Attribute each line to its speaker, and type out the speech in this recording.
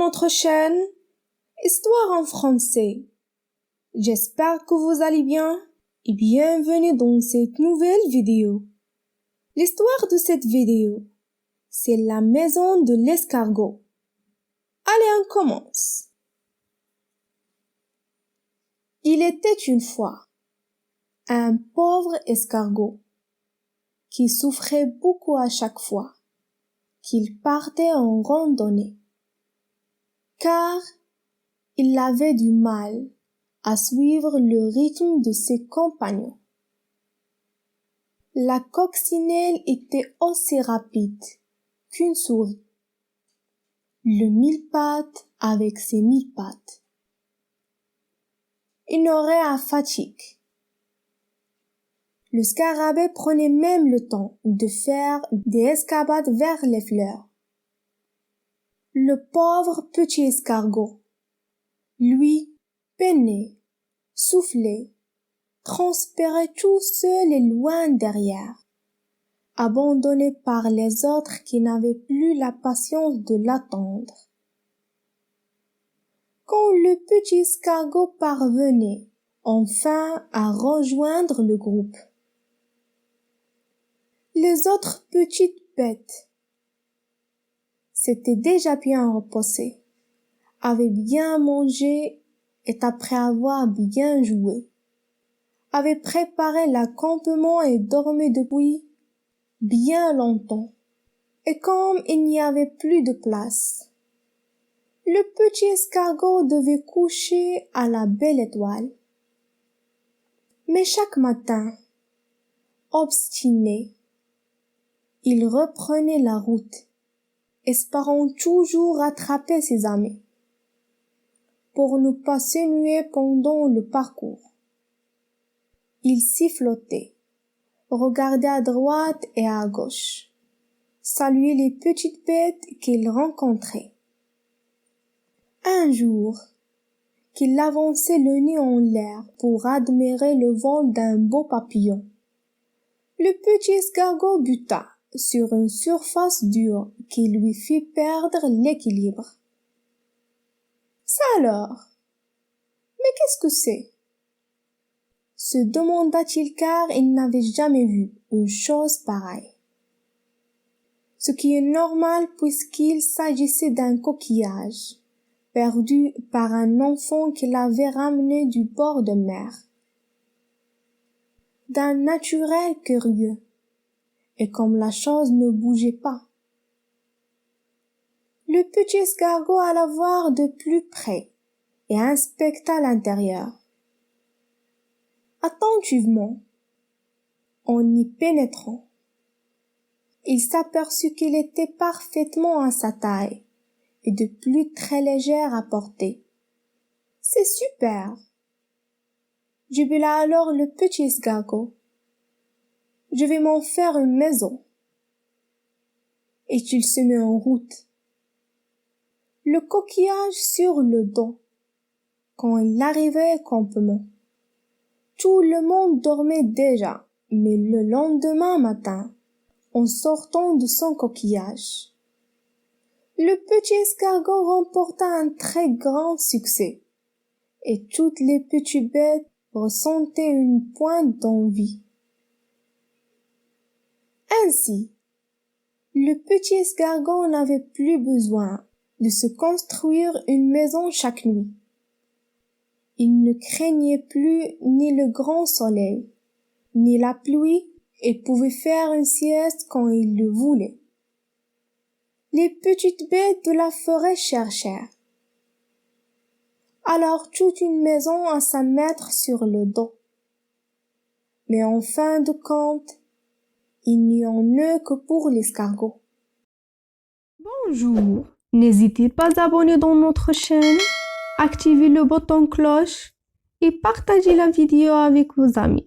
Speaker 1: notre chaîne Histoire en français. J'espère que vous allez bien et bienvenue dans cette nouvelle vidéo. L'histoire de cette vidéo, c'est la maison de l'escargot. Allez, on commence. Il était une fois un pauvre escargot qui souffrait beaucoup à chaque fois qu'il partait en randonnée, car il avait du mal à suivre le rythme de ses compagnons. La coccinelle était aussi rapide qu'une souris, le mille-pattes avec ses mille pattes. Il n'aurait à fatigue. Le scarabée prenait même le temps de faire des escapades vers les fleurs. Le pauvre petit escargot, lui, peinait, soufflait, transpirait tout seul et loin derrière, abandonné par les autres qui n'avaient plus la patience de l'attendre. Quand le petit escargot parvenait enfin à rejoindre le groupe, les autres petites bêtes s'étaient déjà bien reposées, avaient bien mangé et après avoir bien joué, avaient préparé l'accampement et dormi depuis bien longtemps. Et comme il n'y avait plus de place, le petit escargot devait coucher à la belle étoile. Mais chaque matin, obstiné, il reprenait la route, espérant toujours rattraper ses amis, pour ne pas s'ennuyer pendant le parcours. Il sifflotait, regardait à droite et à gauche, saluait les petites bêtes qu'il rencontrait. Un jour, qu'il avançait le nez en l'air pour admirer le vol d'un beau papillon, le petit escargot buta sur une surface dure qui lui fit perdre l'équilibre. Ça alors? Mais qu'est-ce que c'est? Se demanda-t-il car il n'avait jamais vu une chose pareille. Ce qui est normal puisqu'il s'agissait d'un coquillage perdu par un enfant qui l'avait ramené du bord de mer. D'un naturel curieux, et comme la chose ne bougeait pas, le petit escargot alla voir de plus près et inspecta l'intérieur. Attentivement, en y pénétrant, il s'aperçut qu'il était parfaitement à sa taille et de plus très légère à porter. C'est super! Jubila alors le petit escargot. Je vais m'en faire une maison. Et il se mit en route, le coquillage sur le dos. Quand il arrivait au campement, tout le monde dormait déjà, mais le lendemain matin, en sortant de son coquillage, le petit escargot remporta un très grand succès, et toutes les petites bêtes ressentaient une pointe d'envie. Ainsi, le petit escargot n'avait plus besoin de se construire une maison chaque nuit. Il ne craignait plus ni le grand soleil, ni la pluie, et pouvait faire une sieste quand il le voulait. Les petites bêtes de la forêt cherchèrent alors toute une maison à s'en mettre sur le dos. Mais en fin de compte, il n'y en eut que pour l'escargot. Bonjour, n'hésitez pas à abonner dans notre chaîne, activez le bouton cloche et partagez la vidéo avec vos amis.